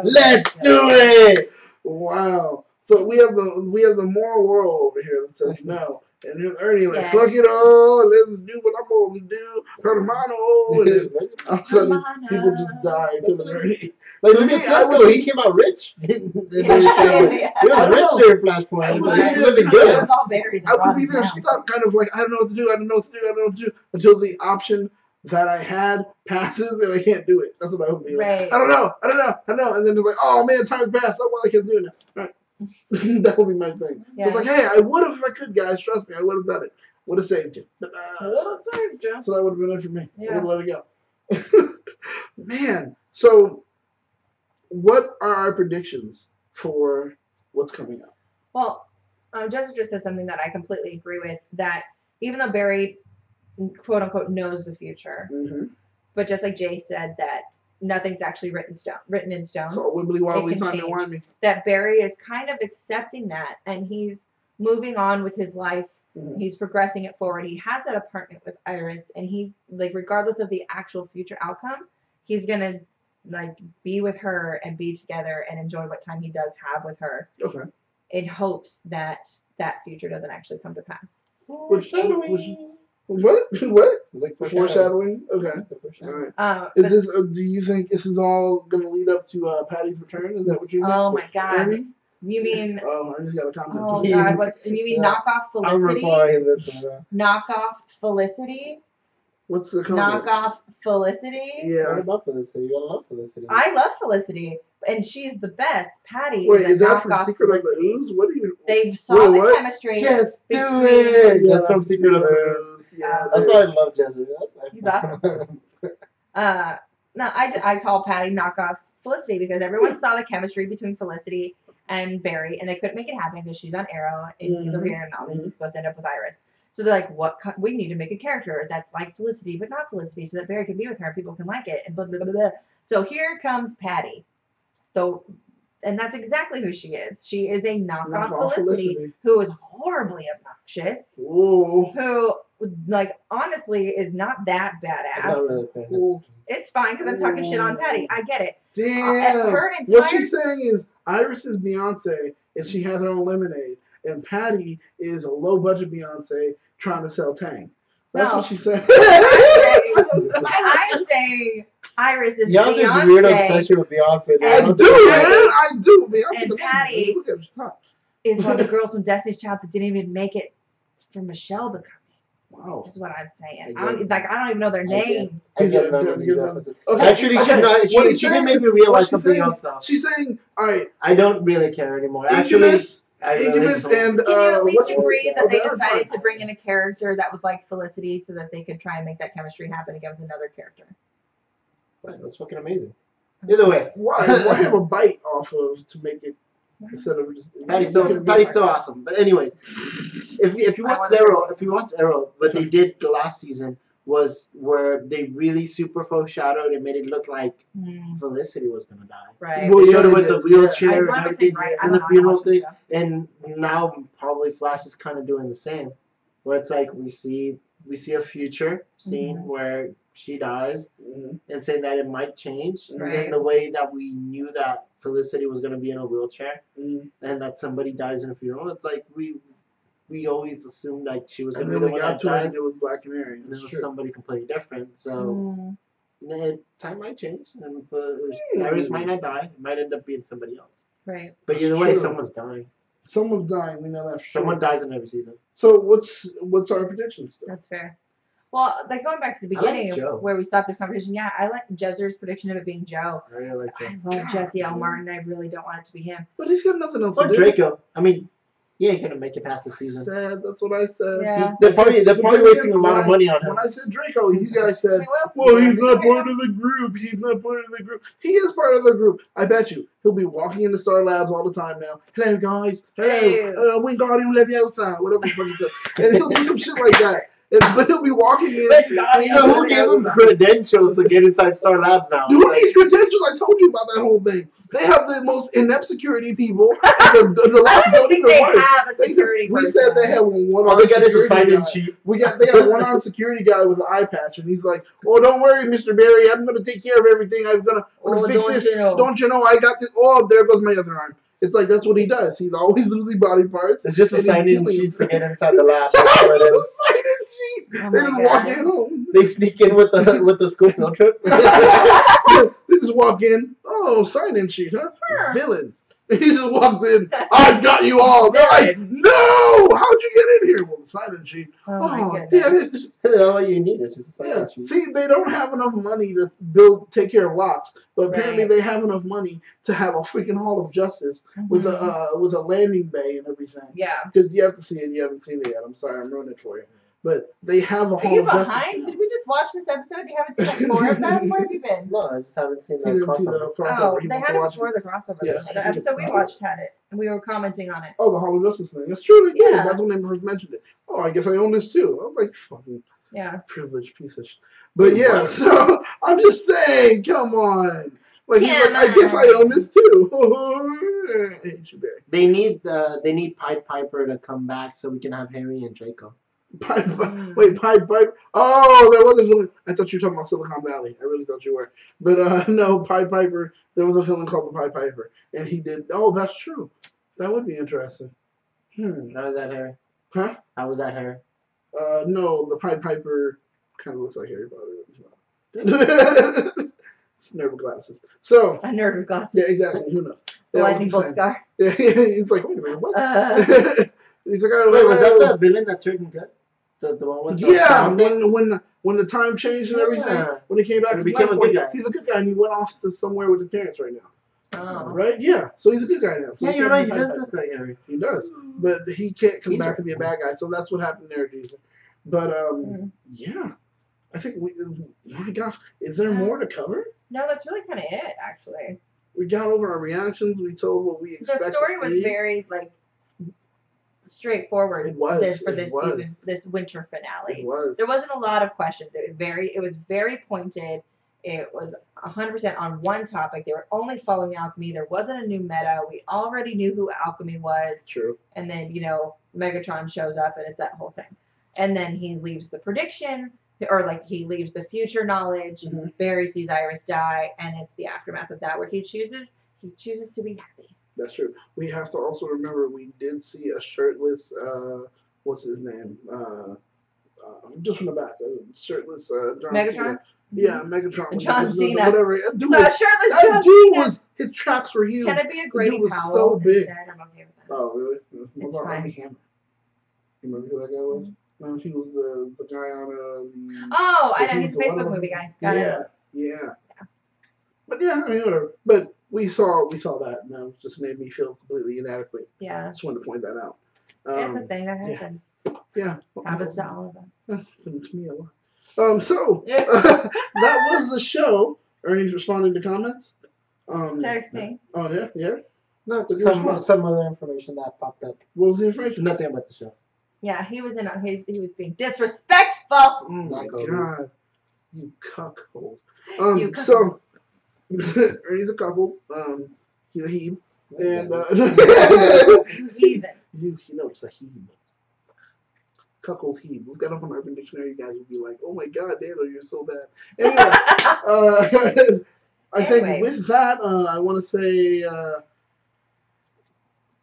Let's do it. Wow. So we have the moral world over here that says no. And here's Ernie like, Yes. fuck it all, let's do what I'm going to do. Hermano. And then all of a sudden, people just die because of Ernie. Like, look at Cisco. He came out rich. He was rich during Flashpoint. He's living It good. was all buried. I would be there stuck, kind of like, I don't know what to do, until the option that I had passes and I can't do it. That's what I would be like. Right. I don't know. And then it's like, oh man, time's passed. Oh, well, I can't do it now. All right. That would be my thing. Yeah. So it's like, hey, I would have if I could, guys. Trust me, I would have done it. Would have saved you. But, so that would have been it for me. Yeah. I would have let it go. Man, so what are our predictions for what's coming up? Well, Jessica just said something that I completely agree with, that even though Barry, quote unquote, knows the future, but just like Jay said, that nothing's actually written in stone. So wibbly wobbly, timey wimey. That Barry is kind of accepting that, and he's moving on with his life. He's progressing it forward. He has that apartment with Iris, and he's like, regardless of the actual future outcome, he's gonna like be with her and be together and enjoy what time he does have with her. Okay. In hopes that that future doesn't actually come to pass. What? What? It's like Foreshadowing? Okay. All right. Is this? Do you think this is all going to lead up to Patty's return? Is that what you're thinking? Oh my God! Ernie? You mean? Oh, Ernie's got a comment. Oh God! What? You mean knockoff Felicity? I'm replying this one. Knockoff Felicity. What's the comment? Knockoff Felicity. Yeah. What about Felicity? You gotta love Felicity. I love Felicity, and she's the best. Patty. Wait, is that knockoff from Secret Felicity. of the Ooze? What do you? They saw the what? chemistry. Just do between- it. Yeah, That's from Secret of the Ooze. Yeah, That's why I love Jezreel. He's awesome. No, I call Patty knockoff Felicity because everyone saw the chemistry between Felicity and Barry, and they couldn't make it happen because she's on Arrow and he's over here, and obviously he's supposed to end up with Iris. So they're like, we need to make a character that's like Felicity, but not Felicity, so that Barry can be with her and people can like it, and blah, blah, blah, blah. So here comes Patty. And that's exactly who she is. She is a knockoff Felicity who is horribly obnoxious, Whoa. who, like, honestly is not that badass. It's fine because I'm talking shit on Patty. I get it. Damn. Her What entire she's saying is Iris is Beyonce and she has her own lemonade, and Patty is a low budget Beyonce trying to sell Tang. That's what she's saying. I'm saying Iris is Y'all Beyonce. just weird obsession with Beyonce. I do, man. I do. Beyonce And the Patty look at her top. is one of the girls from Destiny's Child that didn't even make it for Michelle to come in. Wow. Is what I'm saying. I don't even know their names. I get none of these Okay. references. Actually, she did make me realize something else, though. She's saying, all right, I don't really care anymore. Incubus, Actually, Incubus and Can you at least what's agree that they they're decided fine. to bring in a character that was like Felicity so that they could try and make that chemistry happen again with another character? Right, that's fucking amazing. Either way, Why have a bite off of to make it instead of just Patty's still awesome. But anyways, if you watch Arrow, what they did the last season was where they really super foreshadowed and made it look like Felicity was gonna die. Right. Well, They showed her with the wheelchair and I everything, right. I and don't the know funeral how to thing. watch And now probably Flash is kind of doing the same, where it's like we see a future scene where she dies, and saying that it might change, and then the way that we knew that Felicity was going to be in a wheelchair, and that somebody dies in a funeral, it's like we always assumed like she was And gonna be then the we one got that to it, and dies, it was Black Canary. and it That's was true. somebody completely different. So time might change, and Iris might not die. It might end up being somebody else. Right. But either That's way, true. someone's dying. Someone's dying. We know that for sure. Someone dies in every season. So what's our predictions still? That's fair. Well, like going back to the I like beginning Joe. where we stopped this conversation, yeah, I like Jezzer's prediction of it being Joe. I really like I that. love Jesse L. Martin. I really don't want it to be him. But he's got nothing else Or to do. Draco. I mean, he ain't gonna make it past the season. Sad. That's what I said. Yeah. They're probably wasting a lot of money on him. When I said Draco, you guys said, Well, "Well, he's not part of the group. He's not part of the group." He is part of the group. I bet you he'll be walking into Star Labs all the time now. Hello, guys. Hello. Wingardium Leviosa. Whatever the fuck he said. And he'll do some shit like that. But he'll be walking in. So who gave him credentials to get inside Star Labs now? Who needs credentials? I told you about that whole thing. They have the most inept security people. The labs I don't think they have a security We person. said they have one All armed they got is a security sign-in guy. sheet. They got a one-armed security guy with an eye patch, and he's like, "Oh, don't worry, Mr. Barry. I'm gonna take care of everything. I'm gonna fix this. Don't you know? I got this. Oh, there goes my other arm." It's like that's what he does. He's always losing body parts. It's just a and he's sign-in killing sheet to himself. get inside the lab. That's what it is. Sign-in sheet. Oh They my just God. walk in home. They sneak in with the school field trip. They just walk in. Oh, sign-in sheet, huh? Sure. Villain. He just walks in. I've got you all. They're like, no! How'd you get in here? Well, the sign-in sheet. Oh, my Oh, goodness. damn it. All you need is just a Yeah. sign-in sheet. See, they don't have enough money to take care of lots, but apparently Right. they have enough money to have a freaking Hall of Justice with a landing bay and everything. Yeah. Because you have to see it. You haven't seen it yet. I'm sorry, I'm ruining it for you. But they have a Are Hall you of Justice. behind? Did we just watch this episode? You haven't seen like 4 of them? Where have you been? No, I just haven't seen He the didn't see the crossover. crossover. Oh, He they wants had to it watch before the crossover. Yeah. The episode we watched had it, and we were commenting on it. Oh, the Hall of Justice thing. That's true. They did. Yeah. That's when they first mentioned it. Oh, I guess I own this too. I was like, fucking Yeah. privileged piece of shit. But yeah, so I'm just saying, come on. Like he's like, I guess I own this too. I hate you, Barry. They need Pied Piper to come back so we can have Harry and Draco. Pied Piper. Oh, there was a villain. I thought you were talking about Silicon Valley. I really thought you were. But no, Pied Piper. There was a villain called the Pied Piper, and he did. Oh, that's true. That would be interesting. How was that hair? Huh? How was that hair? No, the Pied Piper kind of looks like Harry Potter. It's nerd with glasses. So. A nerd with glasses. Yeah, exactly. Who knows? Yeah, Lightning bolt scar. Yeah, he's like, wait a minute, what? He's like, oh, Wait, was that the villain that turned good? The one with the yeah, crown thing? when the time changed and everything, Yeah. when he came back He to became a Flashpoint, good guy. he's a good guy, and he went off to somewhere with his parents right now. Oh. Right? Yeah. So he's a good guy now. So Yeah, he you're can't right. be He Pied does Piper. look like Harry. He does, but he can't come He's back right. and be a bad guy. So that's what happened there, Deezer. But yeah, I think my gosh, is there more to cover? No, that's really kind of it, actually. We got over our reactions. We told what we expect. The story to was see. very straightforward. It was. For this was. season, this winter finale. It was. There wasn't a lot of questions. It was very pointed. It was 100% on one topic. They were only following alchemy. There wasn't a new meta. We already knew who alchemy was. True. And then, Megatron shows up and it's that whole thing. And then he leaves the prediction, or he leaves the future knowledge. Mm-hmm. Barry sees Iris die, and it's the aftermath of that where he chooses to be happy. That's true. We have to also remember we did see a shirtless, what's his name? Just from the back, shirtless John Megatron? Cena. Yeah, Megatron. John Cena. Whatever. So shirtless That John dude Cena. was, his traps were huge. Can it be a dude Grady was Powell so big. instead? I'm okay with that. Oh, really? What It's about fine. Armie Hammer? You remember who that guy was? No, he was the guy on the... Oh, I know. he He's a was the Facebook one- movie guy. Got it. Yeah. But yeah, I mean, whatever. But we saw that, and that just made me feel completely inadequate. Yeah. I just wanted to point that out. It's a thing that yeah. happens. Yeah. Happens to all of us. Happened to me a lot. So Yeah. that was the show. Ernie's responding to comments. Texting. Oh yeah. No, Did you some respond? other information that popped up. What was the information? Nothing about the show. Yeah, he was he was being disrespectful. Oh my Like always. god, you cuckold. You So Ernie's a cuckold. He's a heeb, and Heathen. you know it's a heeb. Cuckold heeb. Look that up on Urban Dictionary. You guys will be like, oh my god, Daniel, you're so bad. Anyway, I think with that, I want to say,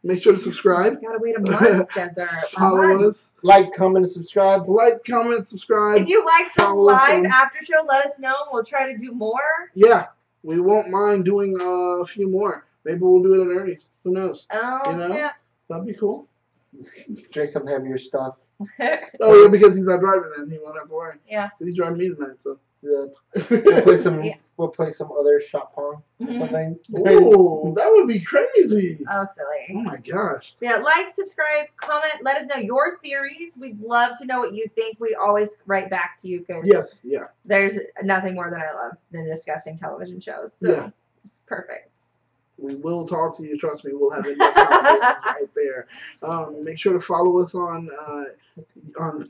Make sure to subscribe. Gotta wait a month, Desert. Follow us. Like, comment, and subscribe. Like, comment, subscribe. If you like the Follow us live on- after show, let us know. We'll try to do more. Yeah, we won't mind doing a few more. Maybe we'll do it at Ernie's. Who knows? Oh, You know? yeah. That'd be cool. Drink some heavier stuff. Oh yeah, because he's not driving then. He won't have to worry. Yeah. He's driving me tonight, so. Yeah. We'll play some. Yeah. We'll play some other shot pong or Mhm. something. Oh, that would be crazy. Oh, Oh silly. my gosh. Yeah, like, subscribe, comment, let us know your theories. We'd love to know what you think. We always write back to you because Yes, yeah. there's nothing more than I love than discussing television shows. So Yeah. it's perfect. We will talk to you. Trust me, we'll have in-depth conversations right there. Make sure to follow us on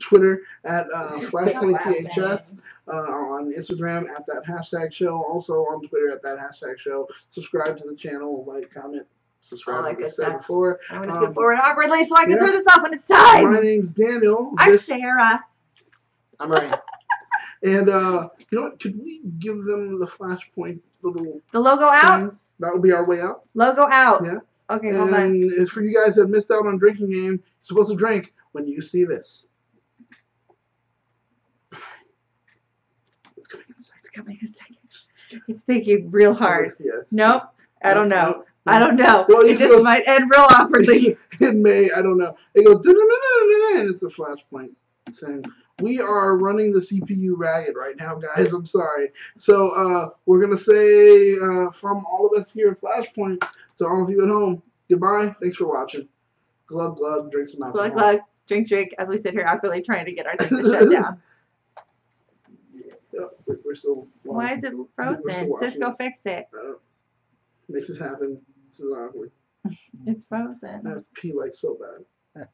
Twitter at FlashpointTHS, on Instagram at that hashtag show, also on Twitter at that hashtag show. Subscribe to the channel, like, comment, subscribe, All that like I good said stuff. before. I'm going to skip forward awkwardly so I can yeah. turn this off when it's time. My name's Daniel. I'm Sarah. I'm ready. And you know what? Could we give them the Flashpoint little The logo out? thing? That would be our way out. Logo out. Yeah. Okay, hold on. And for you guys that missed out on drinking game, you're supposed to drink when you see this. It's coming in a second. It's coming in a second. It's thinking real hard. Yes. Nope. I don't know. Nope. I don't know. Well, you It just go- might end real awkwardly. It may. I don't know. It goes and it's a Flashpoint thing. We are running the CPU ragged right now, guys. I'm sorry. So we're gonna say from all of us here at Flashpoint to all of you at home, goodbye. Thanks for watching. Glug glug. Drink some alcohol. Glug, glug. Drink, drink, as we sit here awkwardly trying to get our thing to shut down. Yep, we're still. Why is it We're still frozen? watching Cisco, this. fix it. Makes this happen. This is awkward. It's frozen. I have to pee like so bad.